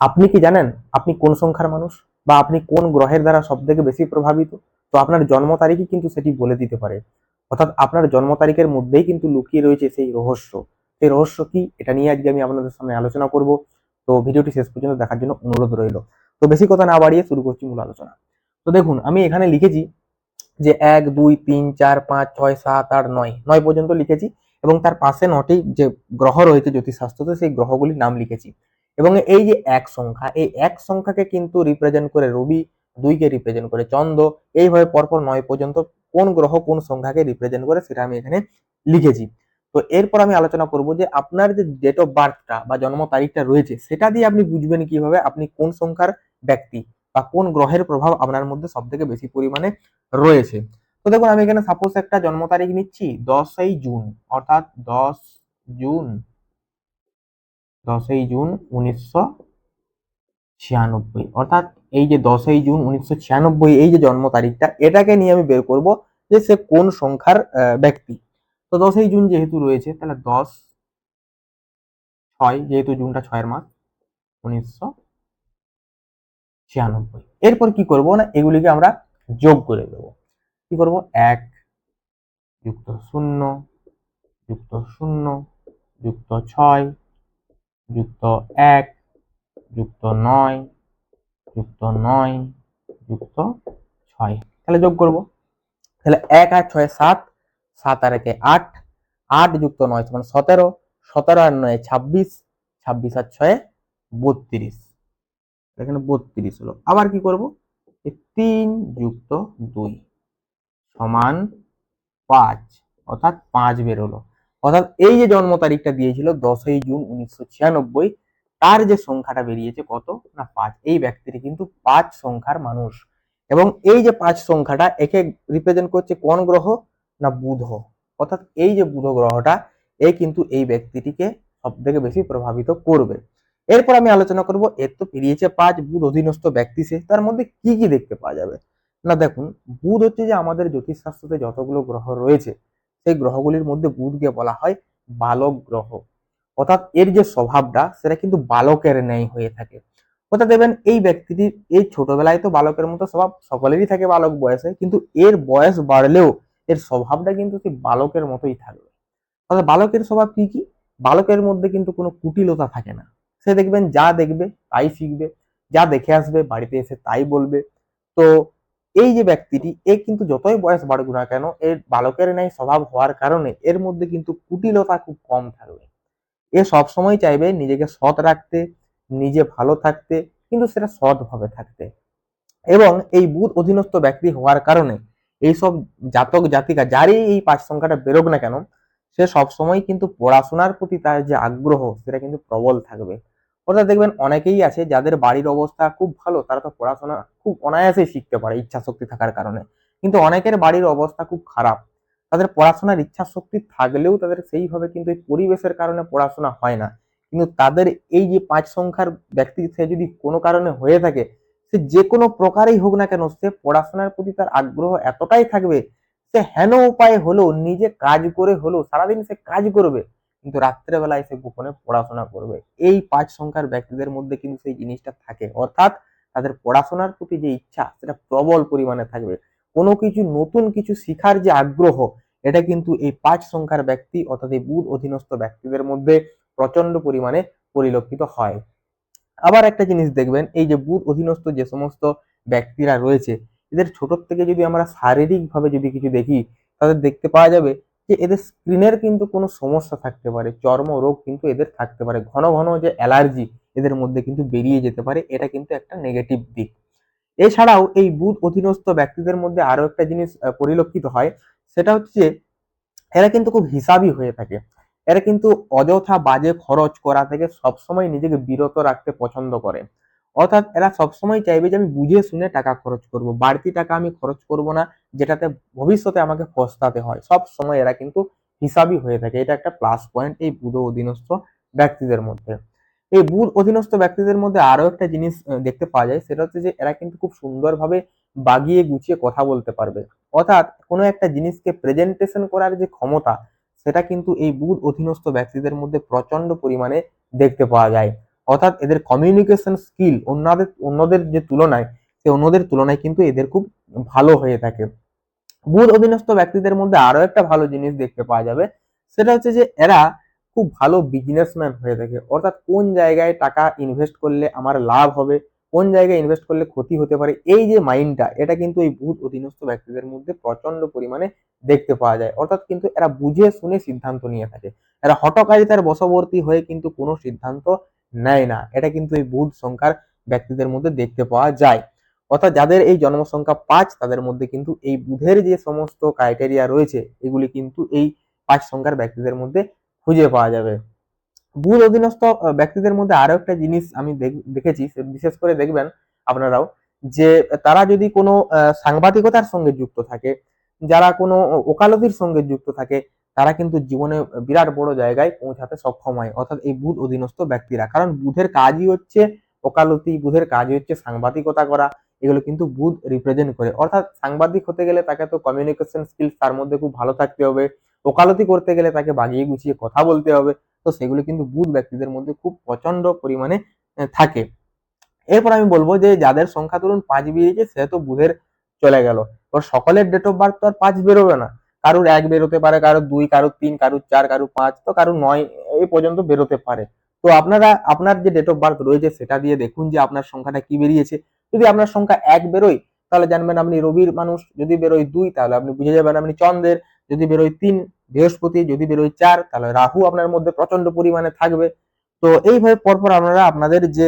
আপনি কি জানেন আপনি কোন সংখ্যার মানুষ বা আপনি কোন গ্রহের দ্বারা সব থেকে বেশি প্রভাবিত? তো আপনার জন্ম তারিখই কিন্তু সেটি বলে দিতে পারে। অর্থাৎ আপনার জন্ম তারিখের মধ্যেই কিন্তু লুকিয়ে রয়েছে সেই রহস্য। সেই রহস্য কি, এটা নিয়ে আজকে আমি আপনাদের সামনে আলোচনা করব। তো ভিডিওটি শেষ পর্যন্ত দেখার জন্য অনুরোধ রইল। তো বেশি কথা না বাড়িয়ে শুরু করছি মূল আলোচনা। তো দেখুন, আমি এখানে লিখেছি যে 1 2 3 4 5 6 7 8 9 9 পর্যন্ত লিখেছি, এবং তার পাশে 9টি যে গ্রহ রয়েছে জ্যোতিষশাস্ত্রতে সেই গ্রহগুলির নাম লিখেছি। এবং এই যে এক সংখ্যা, এই এক সংখ্যাকে কিন্তু রিপ্রেজেন্ট করে রবি, 2 কে রিপ্রেজেন্ট করে চন্দ্র, এইভাবে পরপর 9 পর্যন্ত কোন গ্রহ কোন সংখ্যাকে রিপ্রেজেন্ট করে সেটা আমি এখানে লিখেছি। তো এরপর আমি আলোচনা করব যে আপনার যে ডেট অফ বার্থটা বা জন্ম তারিখটা রয়েছে সেটা দিয়ে আপনি বুঝবেন কিভাবে আপনি কোন সংখ্যার ব্যক্তি বা কোন গ্রহের প্রভাব আপনার মধ্যে সব থেকে বেশি পরিমাণে রয়েছে। তো দেখুন, আমি এখানে সাপোজ একটা জন্ম তারিখ নিচ্ছি 10ই জুন, অর্থাৎ 10 জুন, 10ই জুন 1996। অর্থাৎ এই যে 10ই জুন 1996 এই যে জন্ম তারিখটা, এটাকে নিয়ে আমি বের করব যে সে কোন সংখ্যার ব্যক্তি। তো 10ই জুন যেহেতু রয়েছে, তাহলে 10 6, যেহেতু জুনটা 6 এর মাস, 1996। এরপর কি করব না, এগুলিকে আমরা যোগ করে দেব। কি করব, 1 যুক্ত 0 যুক্ত 0 যুক্ত 6 যুক্ত 1 যুক্ত 9 যুক্ত 9 যুক্ত 6। তাহলে যোগ করব। তাহলে 1 আর 6 7, 7 আর 1 8, 8 যুক্ত 9 সমান 17, 17 আর 9 26, 26 আর 6 32। এখানে 32 হলো। আবার কি করব, 3 যুক্ত 2 সমান 5, অর্থাৎ 5 বের হলো। অর্থাৎ এই যে জন্ম তারিখটা দিয়েছিল 10ই জুন 1996, তার যে সংখ্যাটা বেরিয়েছে কত না 5। এই ব্যক্তিটি কিন্তু 5 সংখ্যার মানুষ। এবং এই যে 5 সংখ্যাটা একে রিপ্রেজেন্ট করছে কোন গ্রহ না বুধ। অর্থাৎ এই যে বুধ গ্রহটা, এ কিন্তু এই ব্যক্তিটিকে সব থেকে বেশি প্রভাবিত করবে। এরপর আমি আলোচনা করব, এর তো বেরিয়েছে 5, বুধ অধীনস্থ ব্যক্তি সে, তার মধ্যে কি কি দেখতে পাওয়া যাবে না। দেখুন, বুধ হচ্ছে যে আমাদের জ্যোতিষশাস্ত্রতে যতগুলো গ্রহ রয়েছে সেই গ্রহগুলির মধ্যে বুধকে বলা হয় বালক গ্রহ। অর্থাৎ এর যে স্বভাবটা সেটা কিন্তু বালকের ন্যায় হয়ে থাকে। অর্থাৎ দেখবেন এই ব্যক্তিটির এই ছোটবেলায় তো বালকের মতো স্বভাব সকলেরই থাকে বালক বয়সে, কিন্তু এর বয়স বাড়লেও এর স্বভাবটা কিন্তু সেই বালকের মতোই থাকবে। অর্থাৎ বালকের স্বভাব কি কি, বালকের মধ্যে কিন্তু কোনো কুটিলতা থাকে না। সে দেখবেন যা দেখবে তাই শিখবে, যা দেখে আসবে বাড়িতে এসে তাই বলবে। তো এই যে ব্যক্তিটি, এ কিন্তু যতই বয়স বাড়ুক না কেন, এর বালকের ন্যায় স্বভাব হওয়ার কারণে এর মধ্যে কিন্তু কুটিলতা খুব কম থাকবে। এ সবসময় চাইবে নিজেকে সৎ রাখতে, নিজে ভালো থাকতে, কিন্তু সেটা সৎভাবে থাকতে। এবং এই বুধ অধীনস্থ ব্যক্তি হওয়ার কারণে এইসব জাতক জাতিকা যারই এই 5 সংখ্যাটা বেরোক না কেন, সে সবসময় কিন্তু পড়াশোনার প্রতি তার যে আগ্রহ সেটা কিন্তু প্রবল থাকবে। অর্থাৎ দেখবেন অনেকেই আছে যাদের বাড়ির অবস্থা খুব ভালো, তারা তো পড়াশোনা খুব অনায়াসেই শিখতে পারে ইচ্ছা শক্তি থাকার কারণে। কিন্তু অনেকের বাড়ির অবস্থা খুব খারাপ, তাদের পড়াশোনার ইচ্ছা শক্তি থাকলেও তাদের সেইভাবে কিন্তু এই পরিবেশের কারণে পড়াশোনা হয় না। কিন্তু তাদের এই যে 5 সংখ্যার ব্যক্তি, সে যদি কোনো কারণে হয়ে থাকে, সে যে কোনো প্রকারেই হোক না কেন, সে পড়াশোনার প্রতি তার আগ্রহ এতটাই থাকবে, সে হেন উপায়ে হলেও নিজে কাজ করে হলেও সারাদিন সে কাজ করবে, কিন্তু রাত্রেবেলায় সে গোপনে পড়াশোনা করবে। এই 5 সংখ্যার ব্যক্তিদের মধ্যে কিন্তু সেই জিনিসটা থাকে। অর্থাৎ তাদের পড়াশোনার প্রতি যে ইচ্ছা সেটা প্রবল পরিমাণে থাকবে। কোনো কিছু নতুন কিছু শিখার যে আগ্রহ, এটা কিন্তু এই 5 সংখ্যার ব্যক্তি অর্থাৎ এই বুধ অধীনস্থ ব্যক্তিদের মধ্যে প্রচন্ড পরিমাণে পরিলক্ষিত হয়। আবার একটা জিনিস দেখবেন, এই যে বুধ অধীনস্থ যে সমস্ত ব্যক্তিরা রয়েছে, এদের ছোট থেকে যদি আমরা শারীরিক ভাবে যদি কিছু দেখি, তাদের দেখতে পাওয়া যাবে যে এদের স্কিনের কিন্তু কোনো সমস্যা থাকতে পারে, চর্ম রোগ কিন্তু এদের থাকতে পারে, ঘন ঘন যে অ্যালার্জি এদের মধ্যে কিন্তু বেরিয়ে যেতে পারে। এটা কিন্তু একটা নেগেটিভ দিক। এছাড়াও এই বুধ অধীনস্থ ব্যক্তিদের মধ্যে আরো একটা জিনিস পরিলক্ষিত হয়, সেটা হচ্ছে যে এরা কিন্তু খুব হিসাবি হয়ে থাকে। এরা কিন্তু অযথা বাজে খরচ করা থেকে সবসময় নিজেকে বিরত রাখতে পছন্দ করে। অর্থাৎ এরা সবসময় চাইবে যে আমি বুঝে শুনে টাকা খরচ করব, বাড়তি টাকা আমি খরচ করব না যেটাতে ভবিষ্যতে আমাকে পস্তাতে হয়। সব সময় এরা কিন্তু হিসাবি হয়ে থাকে। এটা একটা প্লাস পয়েন্ট এই বুধ অধীনস্থ ব্যক্তিদের মধ্যে। এই বুধ অধীনস্থ ব্যক্তিদের মধ্যে আরো একটা জিনিস দেখতে পাওয়া যায়, সেটা হচ্ছে যে এরা কিন্তু খুব সুন্দরভাবে বাগিয়ে গুছিয়ে কথা বলতে পারবে। অর্থাৎ কোনো একটা জিনিসকে প্রেজেন্টেশন করার যে ক্ষমতা, সেটা কিন্তু এই বুধ অধীনস্থ ব্যক্তিদের মধ্যে প্রচন্ড পরিমাণে দেখতে পাওয়া যায়। অর্থাৎ এদের কমিউনিকেশন স্কিল অন্যদের যে তুলনায়, সে অন্যদের তুলনায় কিন্তু এদের খুব ভালো হয়ে থাকে। বুধ অধীনস্থ ব্যক্তিদের মধ্যে আরো একটা ভালো জিনিস দেখতে পাওয়া যাবে, সেটা হচ্ছে যে এরা খুব ভালো বিজনেসম্যান হয়ে থাকে। অর্থাৎ কোন জায়গায় টাকা ইনভেস্ট করলে আমার লাভ হবে, কোন জায়গায় ইনভেস্ট করলে ক্ষতি হতে পারে, এই যে মাইন্ডটা, এটা কিন্তু এই বুধ অধীনস্থ ব্যক্তিদের মধ্যে প্রচন্ড পরিমাণে দেখতে পাওয়া যায়। অর্থাৎ কিন্তু এরা বুঝে শুনে সিদ্ধান্ত নিয়ে থাকে। এরা হঠকারিতার বশবর্তী হয়ে কিন্তু কোনো সিদ্ধান্ত নেয় না। এটা কিন্তু এই বুধ সংখ্যার ব্যক্তিদের মধ্যে দেখতে পাওয়া যায়। অর্থাৎ যাদের এই জন্ম সংখ্যা ৫, তাদের মধ্যে কিন্তু এই বুধের যে সমস্ত ক্রাইটেরিয়া রয়েছে, এগুলি কিন্তু এই ৫ সংখ্যার ব্যক্তিদের মধ্যে খুঁজে পাওয়া যাবে। বুধ অধীনস্থ ব্যক্তিদের মধ্যে আরো একটা জিনিস আমি দেখেছি, বিশেষ করে দেখবেন আপনারাও, যে তারা যদি কোনো সাংবাদিকতার সঙ্গে যুক্ত থাকে, যারা কোনো ওকালতির সঙ্গে যুক্ত থাকে, তারা কিন্তু জীবনে বিরাট বড় জায়গায় পৌঁছাতে সক্ষম হয়। অর্থাৎ এই বুধ অধীনস্থ ব্যক্তিরা, কারণ বুধের কাজই হচ্ছে ওকালতি, বুধের কাজই হচ্ছে সাংবাদিকতা করা। এগুলো কিন্তু বুধ রিপ্রেজেন্ট করে। অর্থাৎ সাংবাদিক হতে গেলে তাকে তো কমিউনিকেশন স্কিলস তার মধ্যে খুব ভালো থাকতে হবে, ওকালতি করতে গেলে তাকে বাগিয়ে গুছিয়ে কথা বলতে হবে। তো সেগুলো কিন্তু বুধ ব্যক্তিদের মধ্যে খুব প্রচন্ড পরিমাণে থাকে। এরপর আমি বলবো যে যাদের সংখ্যা ধরুন ৫ বেরিয়েছে, সে তো বুধের চলে গেল। এবার সকলের ডেট অফ বার্থ তো আর ৫ বেরোবে না, কারুর ১ বেরোতে পারে, কারুর ২, কারুর ৩, কারুর ৪, কারুর ৫, তো কারুর ৯ এই পর্যন্ত বেরোতে পারে। তো আপনারা আপনার যে ডেট অফ বার্থ রয়েছে সেটা দিয়ে দেখুন যে আপনার সংখ্যাটা কি বেরিয়েছে। যদি আপনার সংখ্যা ১ বেরোয়, তাহলে জানবেন আপনি রবির মানুষ। যদি বেরোয় ২, তাহলে আপনি বুঝে যাবেন আপনি চন্দ্রের। যদি বেরোয় ৩, বৃহস্পতি। যদি বেরোয় ৪, তাহলে রাহু আপনার মধ্যে প্রচন্ড পরিমাণে থাকবে। তো এইভাবে পরপর আপনারা আপনাদের যে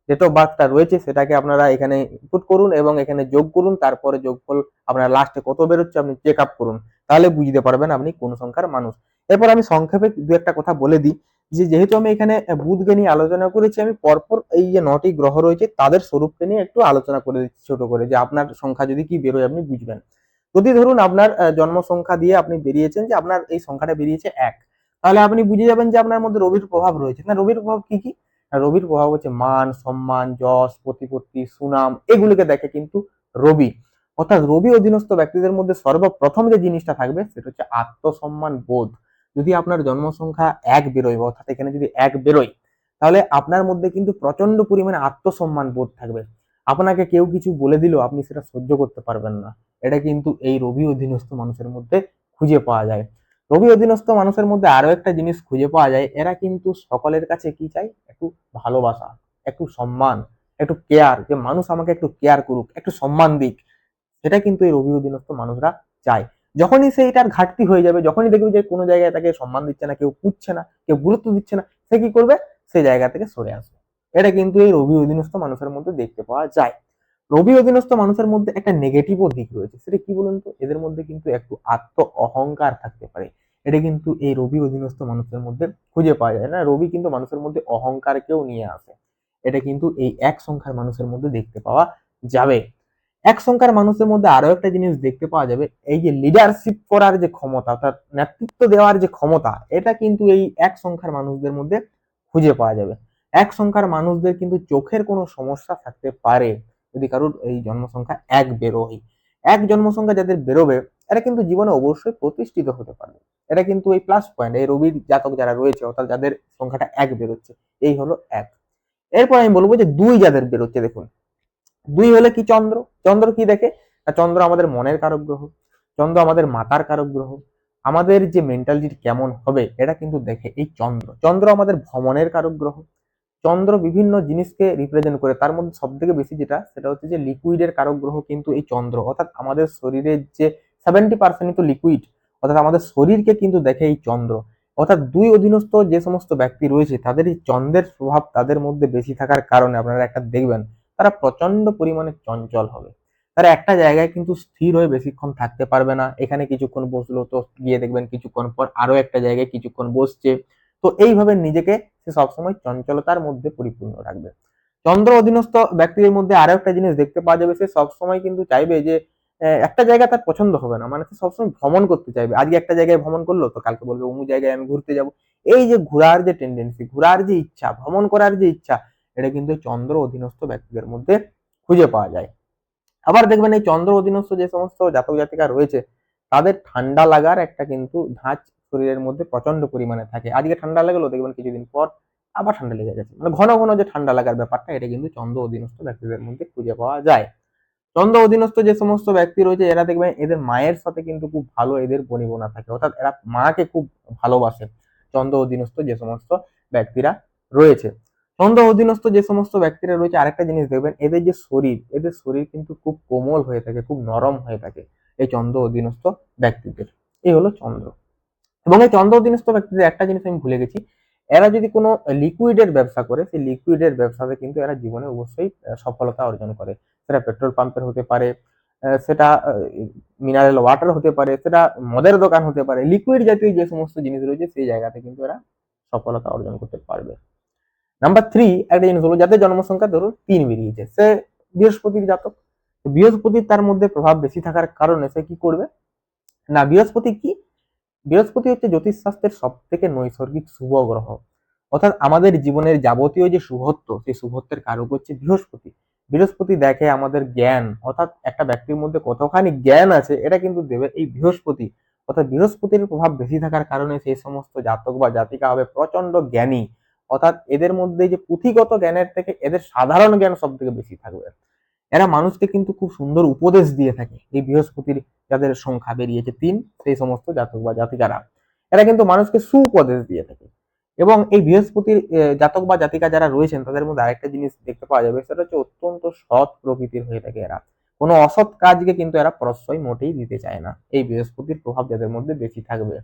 ডেট অফ বার্থটা রয়েছে সেটাকে আপনারা এখানে ইনপুট করুন এবং এখানে যোগ করুন। তারপরে যোগফল আপনার লাস্টে কত বেরোচ্ছে আপনি চেক আপ করুন, তাহলে বুঝতে পারবেন আপনি কোন সংখ্যার মানুষ। এরপর আমি সংক্ষেপে দু একটা কথা বলে দিই, যে যেহেতু আমি এখানে বুধকে নিয়ে আলোচনা করেছি, আমি পরপর এই যে ৯টি গ্রহ রয়েছে তাদের স্বরূপকে নিয়ে একটু আলোচনা করে দিচ্ছি ছোট করে, যে আপনার সংখ্যা যদি কি বেরোয় আপনি বুঝবেন। যদি ধরুন আপনার জন্ম সংখ্যা দিয়ে আপনি বেরিয়েছেন যে আপনার এই সংখ্যাটা বেরিয়েছে ১, তাহলে আপনি বুঝে যাবেন যে আপনার মধ্যে রবির প্রভাব রয়েছে। না, রবির প্রভাব কি কি? রবির প্রভাব হচ্ছে মান, সম্মান, যশ, প্রতিপত্তি, সুনাম, এগুলিকে দেখে কিন্তু রবি। অর্থাৎ রবি অধীনস্থ ব্যক্তিদের মধ্যে সর্বপ্রথম যে জিনিসটা থাকবে সেটা হচ্ছে আত্মসম্মান বোধ। যদি আপনার জন্ম সংখ্যা ১ বেরোয়, অর্থাৎ এখানে যদি ১ বেরোয়, তাহলে আপনার মধ্যে কিন্তু প্রচন্ড পরিমাণে আত্মসম্মান বোধ থাকবে। আপনাকে কেউ কিছু বলে দিলেও আপনি সেটা সহ্য করতে পারবেন না। এটা কিন্তু এই রবি অধীনস্থ মানুষের মধ্যে খুঁজে পাওয়া যায়। রবি অধীনস্থ মানুষের মধ্যে আরো একটা জিনিস খুঁজে পাওয়া যায়, এরা কিন্তু সকলের কাছে কি চায়? একটু ভালোবাসা, একটু সম্মান, একটু কেয়ার, যে মানুষ আমাকে একটু কেয়ার করুক, একটু সম্মান দিক। সেটা কিন্তু এই রবি অধীনস্থ মানুষরা চায়। যখনই সেইটার ঘাটতি হয়ে যাবে, যখনই দেখবে যে কোনো জায়গায় তাকে সম্মান দিচ্ছে না, কেউ পুচ্ছে না, কেউ গুরুত্ব দিচ্ছে না, সে কি করবে? সেই জায়গা থেকে সরে আসবে। এটা কিন্তু এই রবি অধীনস্থ মানুষের মধ্যে দেখতে পাওয়া যায়। রবি অধীনস্থ মানুষের মধ্যে একটা নেগেটিভও দিক রয়েছে, সেটা কি বলুন তো? এদের মধ্যে কিন্তু একটু আত্ম অহংকার থাকতে পারে। এটা কিন্তু এই রবি অধীনস্থ মানুষের মধ্যে খুঁজে পাওয়া যায় না। রবি কিন্তু মানুষের মধ্যে অহংকারকেও নিয়ে আসে। এটা কিন্তু এই ১ সংখ্যার মানুষের মধ্যে দেখতে পাওয়া যাবে। ১ সংখ্যার মানুষের মধ্যে আরো একটা জিনিস দেখতে পাওয়া যাবে, এই যে লিডারশিপ করার যে ক্ষমতা, অর্থাৎ নেতৃত্ব দেওয়ার যে ক্ষমতা, এটা কিন্তু এই ১ সংখ্যার মানুষদের মধ্যে খুঁজে পাওয়া যাবে। ১ সংখ্যার মানুষদের কিন্তু চোখের কোনো সমস্যা থাকতে পারে যদি কারোর এই জন্ম সংখ্যা ১ বেরোয়। ১ জন্ম সংখ্যা যাদের বেরোবে, এরা কিন্তু জীবনে অবশ্যই প্রতিষ্ঠিত হতে পারবে। এটা কিন্তু এই প্লাস পয়েন্ট। এই রবির জাতক যারা রয়েছে, অর্থাৎ যাদের সংখ্যাটা ১ বেরোচ্ছে, এই হলো ১। এরপর আমি বলবো যে ২ যাদের বেরোচ্ছে, দেখুন ২ হলে কি? চন্দ্র। চন্দ্র কি দেখে? চন্দ্র আমাদের মনের কারক গ্রহ, চন্দ্র আমাদের মাথার কারক গ্রহ, আমাদের যে মেন্টালিটি কেমন হবে এটা কিন্তু দেখে এই চন্দ্র। চন্দ্র আমাদের ভ্রমণের কারক গ্রহ। চন্দ্র বিভিন্ন জিনিসকে রিপ্রেজেন্ট করে, তার মধ্যে সব থেকে বেশি যেটা, সেটা হচ্ছে যে লিকুইডের কারক গ্রহ কিন্তু এই চন্দ্র। অর্থাৎ আমাদের শরীরের যে 70% তো লিকুইড, অর্থাৎ আমাদের শরীরকে কিন্তু দেখে এই চন্দ্র। অর্থাৎ ২ অধীনস্থ যে সমস্ত ব্যক্তি রয়েছে, তাদের এই চন্দ্রের প্রভাব তাদের মধ্যে বেশি থাকার কারণে আপনারা একটা দেখবেন তারা প্রচন্ড পরিমাণে চঞ্চল হবে। তারা একটা জায়গায় কিন্তু স্থির হয়ে বেশিক্ষণ থাকতে পারবে না। এখানে কিছুক্ষণ বসলো, তো গিয়ে দেখবেন কিছুক্ষণ পর আরো একটা জায়গায় কিছুক্ষণ বসছে। তো এইভাবে নিজেকে সে সবসময় চঞ্চলতার মধ্যে পরিপূর্ণ রাখবে। চন্দ্র অধীনস্থ ব্যক্তির মধ্যে আরো একটা জিনিস দেখতে পাওয়া যাবে, সে সবসময় কিন্তু চাইবে যে একটা জায়গা তার পছন্দ হবে না, মানে সে সবসময় ভ্রমণ করতে চাইবে। আজকে একটা জায়গায় ভ্রমণ করলো, তো কালকে বলবে অমুক জায়গায় আমি ঘুরতে যাব। এই যে ঘোরার যে টেন্ডেন্সি, ঘোরার যে ইচ্ছা, ভ্রমণ করার যে ইচ্ছা, এটা কিন্তু চন্দ্র অধীনস্থ ব্যক্তিদের মধ্যে খুঁজে পাওয়া যায়। আবার দেখবেন এই চন্দ্র অধীনস্থ যে সমস্ত জাতক জাতিকা রয়েছে, তাদের ঠান্ডা লাগার একটা কিন্তু ধাঁচ শরীরের মধ্যে প্রচন্ড পরিমাণে থাকে। আজকে ঠান্ডা লাগলো, দেখবেন কিছুদিন পর আবার ঠান্ডা লেগে গেছে, মানে ঘন ঘন যে ঠান্ডা লাগার ব্যাপারটা, এটা কিন্তু চন্দ্র অধীনস্থ ব্যক্তিদের মধ্যে খুঁজে পাওয়া যায়। চন্দ্র অধীনস্থ যে সমস্ত ব্যক্তি রয়েছে, এরা দেখবেন এদের মায়ের সাথে কিন্তু খুব ভালো এদের বনিবনা থাকে, অর্থাৎ এরা মাকে খুব ভালোবাসে। চন্দ্র অধীনস্থ যে সমস্ত ব্যক্তিরা রয়েছে, চন্দ্র অধীনস্থ যে সমস্ত ব্যক্তিরা রয়েছে, আরেকটা জিনিস দেখবেন, এদের শরীর কিন্তু খুব কোমল হয়ে থাকে, খুব নরম হয়ে থাকে এই চন্দ্র অধীনস্থ ব্যক্তিদের। এই হলো চন্দ্র। এবং এই চন্দ্র অধীনস্থ ব্যক্তিদের একটা জিনিস আমি ভুলে গেছি, এরা যদি কোনো লিকুইডের ব্যবসা করে, সেই লিকুইডের ব্যবসাতে কিন্তু এরা জীবনে অবশ্যই সফলতা অর্জন করে। সেটা পেট্রোল পাম্পের হতে পারে, সেটা মিনারেল ওয়াটার হতে পারে, সেটা মদের দোকান হতে পারে, লিকুইড জাতীয় যে সমস্ত জিনিস রয়েছে সেই জায়গাতে কিন্তু এরা সফলতা অর্জন করতে পারবে। নাম্বার 3, একটা জিনিস হলো, যাদের জন্মসংখ্যা ধরুন 3 বেরিয়েছে, সে বৃহস্পতির জাতক। বৃহস্পতির তার মধ্যে প্রভাব বেশি থাকার কারণে সে কি করবে না, বৃহস্পতি হচ্ছে জ্যোতিষশাস্ত্রের সব থেকে নৈসর্গিক শুভ গ্রহ, অর্থাৎ আমাদের জীবনের যাবতীয় যে শুভত্ব, সেই শুভত্বের কারক হচ্ছে বৃহস্পতি। বৃহস্পতি দেখে আমাদের জ্ঞান, অর্থাৎ একটা ব্যক্তির মধ্যে কতখানি জ্ঞান আছে এটা কিন্তু দেবে এই বৃহস্পতি। অর্থাৎ বৃহস্পতির প্রভাব বেশি থাকার কারণে সেই সমস্ত জাতক বা জাতিকা হবে প্রচন্ড জ্ঞানী, অর্থাৎ এদের মধ্যে যে পুঁথিগত জ্ঞানের থেকে এদের সাধারণ জ্ঞান সব থেকে বেশি থাকবে। এরা মানুষকে কিন্তু খুব সুন্দর উপদেশ দিয়ে থাকে। এই বৃহস্পতির যাদের সংখ্যা বেরিয়েছে 3, সেই সমস্ত জাতক বা জাতিকারা, এরা কিন্তু মানুষকে সুউপদেশ দিয়ে থাকে। এবং এই বৃহস্পতির জাতক বা জাতিকা যারা রয়েছেন, তাদের মধ্যে আরেকটা জিনিস দেখতে পাওয়া যাবে, সেটা হচ্ছে অত্যন্ত সৎ প্রকৃতির হয়ে থাকে এরা। কোনো অসৎ কাজকে কিন্তু এরা প্রশ্রয় মোটেই দিতে চায় না। এই বৃহস্পতির প্রভাব যাদের মধ্যে বেশি থাকবে,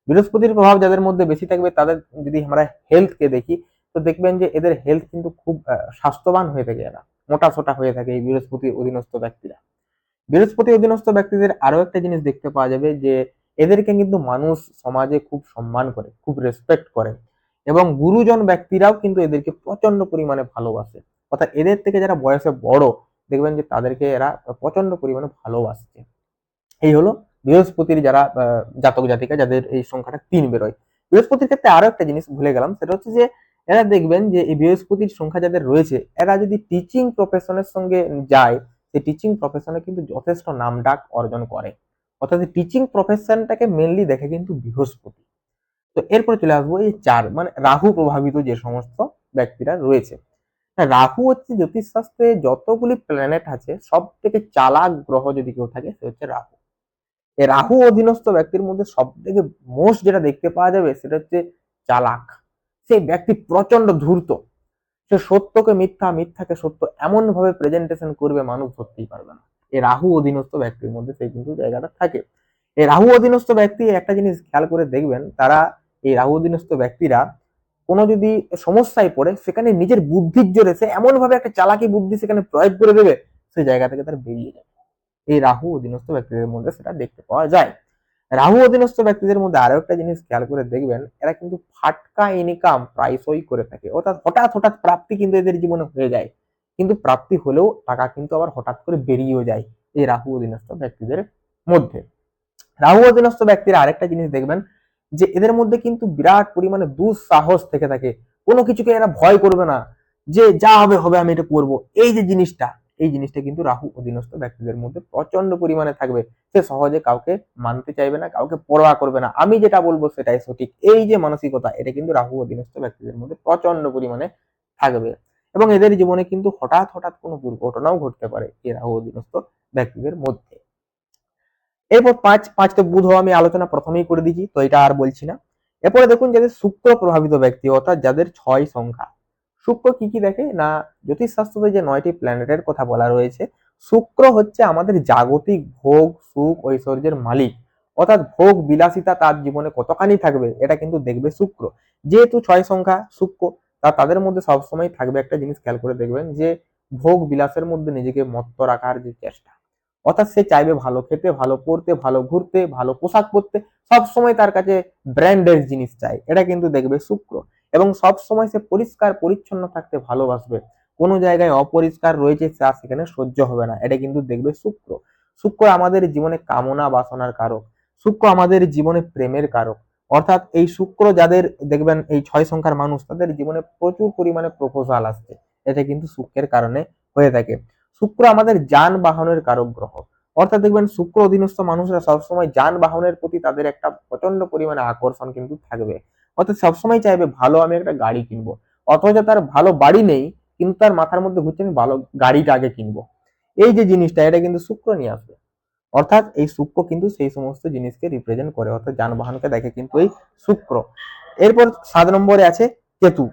বৃহস্পতির প্রভাব যাদের মধ্যে বেশি থাকবে, তাদের যদি আমরা হেলথকে দেখি, তো দেখবেন যে এদের হেলথ কিন্তু খুব স্বাস্থ্যবান হয়ে থাকে, এরা মোটা সোটা হয়ে থাকে এই বৃহস্পতির অধীনস্থ ব্যক্তিরা। বৃহস্পতি অধীনস্থ ব্যক্তিদের আরো একটা জিনিস দেখতে পাওয়া যাবে, যে এদেরকে কিন্তু মানুষ সমাজে খুব সম্মান করে, খুব রেসপেক্ট করে, এবং গুরুজন ব্যক্তিরাও কিন্তু এদেরকে প্রচন্ড পরিমাণে ভালোবাসে। অর্থাৎ এদের থেকে যারা বয়সে বড়, দেখবেন যে তাদেরকে এরা প্রচন্ড পরিমাণে ভালোবাসছে। এই হলো বৃহস্পতির যারা জাতক জাতিকা, যাদের এই সংখ্যাটা 3 বেরোয়। বৃহস্পতির ক্ষেত্রে আরো একটা জিনিস ভুলে গেলাম, সেটা হচ্ছে যে এরা দেখবেন যে এই বৃহস্পতির সংখ্যা যাদের রয়েছে, এরা যদি টিচিং প্রফেশনের সঙ্গে যায়, সেই টিচিং প্রফেশনে কিন্তু যথেষ্ট নামডাক অর্জন করে। অর্থাৎ টিচিং প্রফেশনটাকে মেনলি দেখে কিন্তু বৃহস্পতি। তো এরপরে চলে আসবো এই 4, মানে রাহু প্রভাবিত যে সমস্ত ব্যক্তিরা রয়েছে। রাহু হচ্ছে জ্যোতিষশাস্ত্রে যতগুলি প্ল্যানেট আছে সব থেকে চালাক গ্রহ যদি কেউ থাকে, সে হচ্ছে রাহু। এই রাহু অধীনস্থ ব্যক্তির মধ্যে সব থেকে মোস্ট যেটা দেখতে পাওয়া যাবে, সেটা হচ্ছে চালাক। সেই ব্যক্তি প্রচন্ড ধূর্ত, সে সত্যকে মিথ্যা, মিথ্যাকে সত্য এমন ভাবে প্রেজেন্টেশন করবে, মানুষ ধরতেই পারবে না। এই রাহু অধীনস্থ ব্যক্তির মধ্যে সেই কিন্তু জায়গাটা থাকে। এই রাহু অধীনস্থ ব্যক্তি একটা জিনিস খেয়াল করে দেখবেন, তারা এই রাহু অধীনস্থ ব্যক্তিরা কোনো যদি সমস্যায় পড়ে, সেখানে নিজের বুদ্ধির জোরে সে এমন ভাবে একটা চালাকি বুদ্ধি সেখানে প্রয়োগ করে দেবে, সেই জায়গা থেকে তার বেরিয়ে যাবে। এই রাহু অধীনস্থ ব্যক্তিদের মধ্যে সেটা দেখতে পাওয়া যায়। রাহু অধীনস্থ ব্যক্তিদের মধ্যে আরো একটা জিনিস খেয়াল করে দেখবেন, এরা কিন্তু ফাটকা ইনকাম প্রায়শই করে থাকে, অর্থাৎ হঠাৎ হঠাৎ প্রাপ্তি কিন্তু এদের জীবনে হয়ে যায়, কিন্তু প্রাপ্তি হলেও টাকা কিন্তু আবার হঠাৎ করে বেরিয়েও যায় এই রাহু অধীনস্থ ব্যক্তিদের মধ্যে। রাহু অধীনস্থ ব্যক্তিরা আরেকটা জিনিস দেখবেন, যে এদের মধ্যে কিন্তু বিরাট পরিমাণে দুঃসাহস থেকে থাকে। কোনো কিছুকে এরা ভয় করবে না, যে যা হবে হবে আমি এটা করবো। এই জিনিসটা কিন্তু রাহু অধীনস্থ ব্যক্তিদের মধ্যে প্রচন্ড পরিমাণে থাকবে। সে সহজে কাউকে মানতে চাইবে না, কাউকে পরোয়া করবে না, আমি যেটা বলবো সেটাই সঠিক, এই যে মানসিকতা, এটা কিন্তু রাহু অধীনস্থ ব্যক্তিদের মধ্যে প্রচন্ড পরিমাণে থাকবে। এবং এদের জীবনে কিন্তু হঠাৎ হঠাৎ কোনো দুর্ঘটনাও ঘটতে পারে এই রাহু অধীনস্থ ব্যক্তিদের মধ্যে। এরপর 5 তো বুধ আমি আলোচনা প্রথমেই করে দিয়েছি, তো এটা আর বলছি না। এরপরে দেখুন, যাদের শুক্র প্রভাবিত ব্যক্তি, অর্থাৎ যাদের 6 সংখ্যা। শুক্র কি কি দেখে না, জ্যোতিষশাস্ত্রে যে 9টি প্ল্যানেটের কথা বলা রয়েছে, শুক্র হচ্ছে আমাদের জাগতিক ভোগ সুখ ঐশ্বর্যের মালিক। অর্থাৎ ভোগ বিলাসিতা তার জীবনে কতখানি থাকবে, এটা কিন্তু দেখবে শুক্র। যেহেতু 6 সংখ্যা শুক্র, তাদের মধ্যে সবসময় থাকবে একটা জিনিস, খেয়াল করে দেখবেন, যে ভোগ বিলাসের মধ্যে নিজেকে মত্ত রাখার যে চেষ্টা। অর্থাৎ সে চাইবে ভালো খেতে, ভালো পড়তে, ভালো ঘুরতে, ভালো পোশাক পরতে, সবসময় তার কাছে ব্র্যান্ডের জিনিস চাই, এটা কিন্তু দেখবে শুক্র। এবং সবসময় সে পরিষ্কার পরিচ্ছন্ন থাকতে ভালোবাসবে, কোনো জায়গায় অপরিষ্কার রয়েছে তার সেখানে সহ্য হবে না, এটা কিন্তু দেখবে শুক্র। শুক্র আমাদের জীবনে কামনা বাসনার কারক, শুক্র আমাদের জীবনে প্রেমের কারক। অর্থাৎ এই শুক্র যাদের দেখবেন এই 6 সংখ্যার মানুষ, তাদের জীবনে প্রচুর পরিমাণে প্রপোজাল আসছে, এটা কিন্তু শুক্রের কারণে হয়ে থাকে। শুক্র আমাদের যানবাহনের কারক গ্রহ, অর্থাৎ দেখবেন শুক্র অধীনস্থ মানুষরা সবসময় যানবাহনের প্রতি তাদের একটা প্রচন্ড পরিমাণে আকর্ষণ কিন্তু থাকবে। অর্থাৎ সবসময় চাইবে ভালো আমি একটা গাড়ি কিনবো, অথচ তার ভালো বাড়ি নেই, কিন্তু তার মাথার মধ্যে ঘুরছে আমি ভালো গাড়িটা আগে কিনবো। এই যে জিনিসটা, এটা কিন্তু শুক্র নিয়ে আসবে। অর্থাৎ এই শুক্র কিন্তু সেই সমস্ত জিনিসকে রিপ্রেজেন্ট করে, অর্থাৎ যানবাহনকে দেখে কিন্তু এই শুক্র। এরপর 7 নম্বরে আছে কেতু।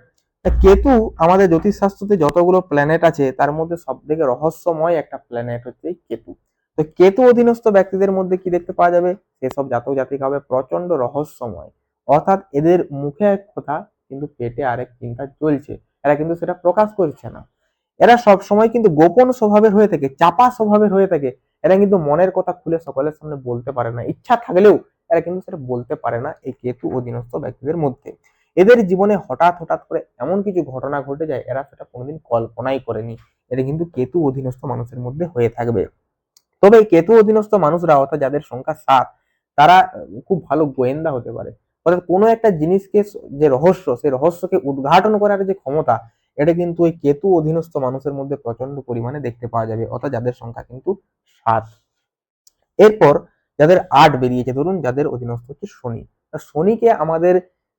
কেতু আমাদের জ্যোতিষশাস্ত্রতে যতগুলো প্ল্যানেট আছে তার মধ্যে সব থেকে রহস্যময় একটা প্ল্যানেট হচ্ছে এই কেতু। তো কেতু অধীনস্থ ব্যক্তিদের মধ্যে কি দেখতে পাওয়া যাবে, সেসব জাতক জাতিকা হবে প্রচন্ড রহস্যময়। অর্থাৎ এদের মুখে এক কথা কিন্তু পেটে আরেক চিন্তা চলছে, এরা কিন্তু সেটা প্রকাশ করছে না। এরা সব সময় কিন্তু গোপন স্বভাবের হয়ে থাকে, চাপা স্বভাবের হয়ে থাকে। এরা কিন্তু মনের কথা খুলে সকলের সামনে বলতে পারে না, ইচ্ছা থাকলেও এরা কিন্তু সেটা বলতে পারে না এই কেতু অধীনস্থ ব্যক্তিদের মধ্যে। এদের জীবনে হঠাৎ হঠাৎ করে এমন কিছু ঘটনা ঘটে যায়, এরা সেটা কোনোদিন কল্পনাই করেনি। এটা কিন্তু কেতু অধীনস্থ মানুষের মধ্যে হয়ে থাকবে। তবে এই কেতু অধীনস্থ মানুষরা, অর্থাৎ যাদের সংখ্যা 7, তারা খুব ভালো গোয়েন্দা হতে পারে। অর্থাৎ কোনো একটা জিনিসকে, যে রহস্য, সেই রহস্যকে উদ্ঘাটন করার যে ক্ষমতা, এটা কিন্তু ওই কেতু অধীনস্থ মানুষের মধ্যে প্রচন্ড পরিমাণে দেখতে পাওয়া যাবে, অর্থাৎ যাদের সংখ্যা কিন্তু 7। এরপর যাদের 8 বেরিয়েছে, ধরুন যাদের অধীনস্থ হচ্ছে শনি। শনিকে আমাদের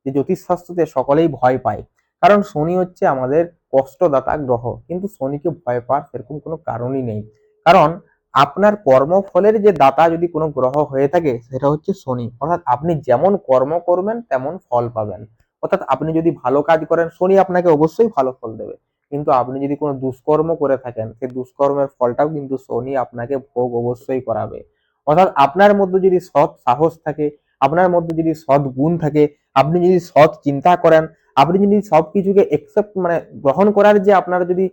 যে জ্যোতিষশাস্ত্রতে সকলেই ভয় পায়, কারণ শনি হচ্ছে আমাদের কষ্টদাতা গ্রহ। কিন্তু শনিকে ভয় পাওয়ার সেরকম কোনো কারণই নেই, কারণ আপনার কর্মফলের যে দাতা যদি কোনো গ্রহ হয়ে থাকে সেটা হচ্ছে শনি। অর্থাৎ আপনি যেমন কর্ম করবেন তেমন ফল পাবেন। অর্থাৎ আপনি যদি ভালো কাজ করেন, শনি আপনাকে অবশ্যই ভালো ফল দেবে। কিন্তু আপনি যদি কোনো দুষ্কর্ম করে থাকেন, সেই দুষ্কর্মের ফলটাও কিন্তু শনি আপনাকে ভোগ অবশ্যই করাবে। অর্থাৎ আপনার মধ্যে যদি সৎ সাহস থাকে, আপনার মধ্যে যদি সৎ গুণ থাকে, আপনি যদি সৎ চিন্তা করেন, আপনি যদি সবকিছুকে একসেপ্ট মানে গ্রহণ করার যে আপনার যদি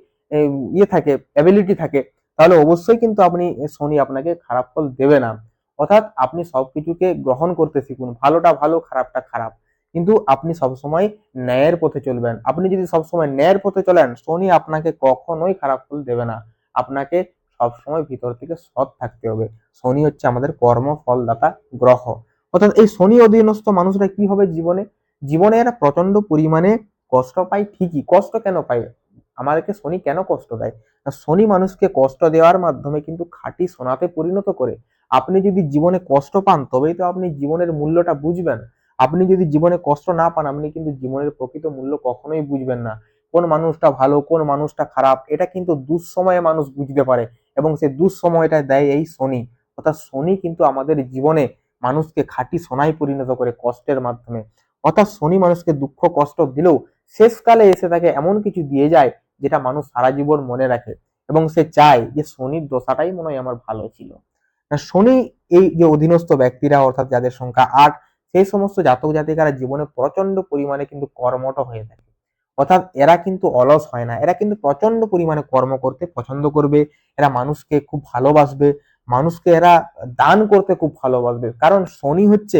ইয়ে থাকে, অ্যাবিলিটি থাকে, তাহলে অবশ্যই কিন্তু আপনি শনি আপনাকে খারাপ ফল দেবে না। অর্থাৎ আপনি সবকিছুকে গ্রহণ করতে শিখুন, ভালোটা ভালো, খারাপটা খারাপ, কিন্তু আপনি সবসময় ন্যায়ের পথে চলবেন। আপনি যদি সবসময় ন্যায়ের পথে চলেন, শনি আপনাকে কখনোই খারাপ ফল দেবে না। আপনাকে সবসময় ভিতর থেকে সৎ থাকতে হবে। শনি হচ্ছে আমাদের কর্ম ফলদাতা গ্রহ। অর্থাৎ এই শনি অধীনস্থ মানুষরা কি হবে জীবনে, জীবনে এরা প্রচন্ড পরিমাণে কষ্ট পায়। ঠিকই, কষ্ট কেন পায়, আমাদেরকে শনি কেন কষ্ট দেয়? শনি মানুষকে কষ্ট দেওয়ার মাধ্যমে কিন্তু খাঁটি সোনাতে পরিণত করে। আপনি যদি জীবনে কষ্ট পান, তবেই তো আপনি জীবনের মূল্যটা বুঝবেন। আপনি যদি জীবনে কষ্ট না পান, আপনি কিন্তু জীবনের প্রকৃত মূল্য কখনোই বুঝবেন না। কোন মানুষটা ভালো, কোন মানুষটা খারাপ, এটা কিন্তু দুঃসময়ে মানুষ বুঝতে পারে, এবং সেই দুঃসময়টা দেয় এই শনি। অর্থাৎ শনি কিন্তু আমাদের জীবনে মানুষকে খাঁটি সোনায় পরিণত করে কষ্টের মাধ্যমে। অর্থাৎ শনি মানুষকে দুঃখ কষ্ট দিলেও শেষকালে এসে তাকে এমন কিছু দিয়ে যায় যেটা মানুষ সারা জীবন মনে রাখে, এবং সে চায় যে শনির দশাটাই মনে হয় আমার ভালো ছিল। শনি এই যে অধীনস্থ ব্যক্তিরা, অর্থাৎ যাদের সংখ্যা 8, সেই সমস্ত জাতক জাতিকারা জীবনে প্রচন্ড পরিমাণে কিন্তু কর্মঠ হয়ে থাকে। অর্থাৎ এরা কিন্তু অলস হয় না, এরা কিন্তু প্রচন্ড পরিমাণে কর্ম করতে পছন্দ করবে। এরা মানুষকে খুব ভালোবাসবে, মানুষকে এরা দান করতে খুব ভালোবাসবে। কারণ শনি হচ্ছে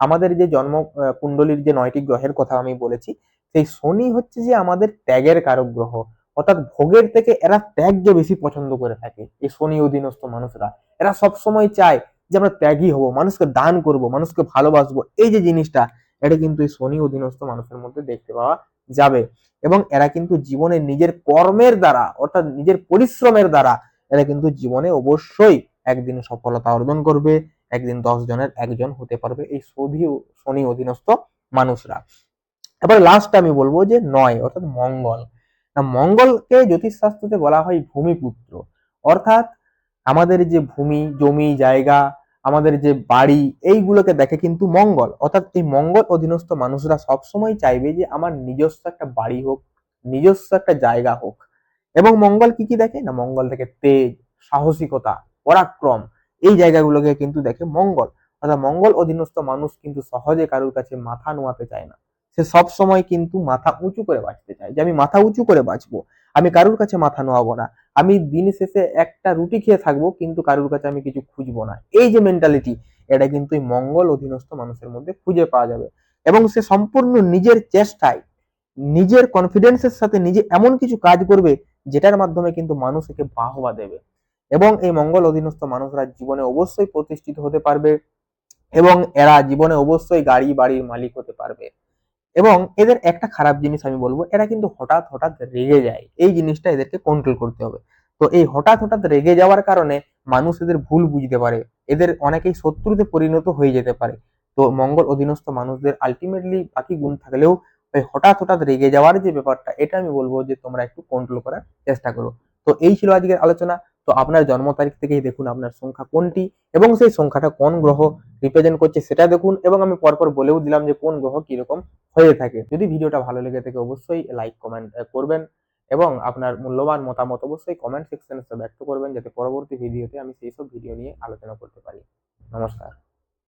আমাদের যে জন্ম কুণ্ডলীর যে 9টি গ্রহের কথা আমি বলেছি, সেই শনি হচ্ছে যে আমাদের ত্যাগের কারক গ্রহ। অর্থাৎ ভোগের থেকে এরা ত্যাগকে বেশি পছন্দ করে থাকে এই শনি অধীনস্থ মানুষরা। এরা সবসময় চায় যে আমরা ত্যাগী হব, মানুষকে দান করব, মানুষকে ভালোবাসবো। এই যে জিনিসটা, এটা কিন্তু এই শনি অধীনস্থ মানুষের মধ্যে দেখতে পাওয়া যাবে। এবং এরা কিন্তু জীবনে নিজের কর্মের দ্বারা, অর্থাৎ নিজের পরিশ্রমের দ্বারা, এরা কিন্তু জীবনে অবশ্যই একদিন সফলতা অর্জন করবে, একদিন 10 জনের একজন হতে পারবে এই শনি অধীনস্থ মানুষরা। এবার লাস্ট আমি বলবো যে 9, অর্থাৎ মঙ্গল। না, মঙ্গলকে জ্যোতিষশাস্ত্রতে বলা হয় ভূমিপুত্র। অর্থাৎ আমাদের যে ভূমি, জমি জায়গা, আমাদের যে বাড়ি, এইগুলোকে দেখে কিন্তু মঙ্গল। অর্থাৎ এই মঙ্গল অধীনস্থ মানুষরা সবসময় চাইবে যে আমার নিজস্ব একটা বাড়ি হোক, নিজস্ব একটা জায়গা হোক। এবং মঙ্গল কি কি দেখে না, মঙ্গল দেখে তেজ, সাহসিকতা, পরাক্রম, এই জায়গাগুলোকে কিন্তু দেখে মঙ্গল। অর্থাৎ মঙ্গল অধীনস্থ মানুষ কিন্তু সহজে কারোর কাছে মাথা নোয়াতে চায় না। সে সব সময় কিন্তু মাথা উঁচু করে বাঁচতে চায়, যে আমি মাথা উঁচু করে বাঁচবো, আমি কারোর কাছে মাথা নোয়াবো না, আমি দিন শেষে একটা রুটি খেয়ে থাকবো, কিন্তু কারোর কাছে আমি কিছু খুঁজবো না। এই যে মেন্টালিটি, এটা কিন্তু এই মঙ্গল অধীনস্থ মানুষের মধ্যে খুঁজে পাওয়া যাবে। এবং সে সম্পূর্ণ নিজের চেষ্টায়, নিজের কনফিডেন্সের সাথে নিজে এমন কিছু কাজ করবে যেটার মাধ্যমে কিন্তু মানুষ একে বাহবা দেবে। এবং এই মঙ্গল অধীনস্থ মানুষরা জীবনে অবশ্যই প্রতিষ্ঠিত হতে পারবে, এবং এরা জীবনে অবশ্যই গাড়ি বাড়ির মালিক হতে পারবে। এবং এদের একটা খারাপ জিনিস আমি বলবো, এরা কিন্তু হঠাৎ হঠাৎ রেগে যায়। এই জিনিসটা এদেরকে কন্ট্রোল করতে হবে। তো এই হঠাৎ হঠাৎ রেগে যাওয়ার কারণে মানুষ এদের ভুল বুঝতে পারে, এদের অনেকেই শত্রুতে পরিণত হয়ে যেতে পারে। তো মঙ্গল অধীনস্থ মানুষদের আলটিমেটলি বাকি গুণ থাকলেও তাই হঠাৎ হঠাৎ রেগে যাওয়ার যে ব্যাপারটা, এটা আমি বলবো যে তোমরা একটু কন্ট্রোল করার চেষ্টা করো। তো এই ছিল আজকের আলোচনা। তো আপনার জন্ম তারিখ থেকেই দেখুন আপনার সংখ্যা কোনটি এবং সেই সংখ্যাটা কোন গ্রহ রিপ্রেজেন্ট করছে সেটা দেখুন, এবং আমি পরপর বলেও দিলাম যে কোন গ্রহ কিরকম হয়ে থাকে। যদি ভিডিওটা ভালো লেগে থাকে অবশ্যই লাইক কমেন্ট করবেন এবং আপনার মূল্যবান মতামত অবশ্যই কমেন্ট সেকশনে ব্যক্ত করবেন, যাতে পরবর্তী ভিডিওতে আমি সেই সব ভিডিও নিয়ে আলোচনা করতে পারি। নমস্কার।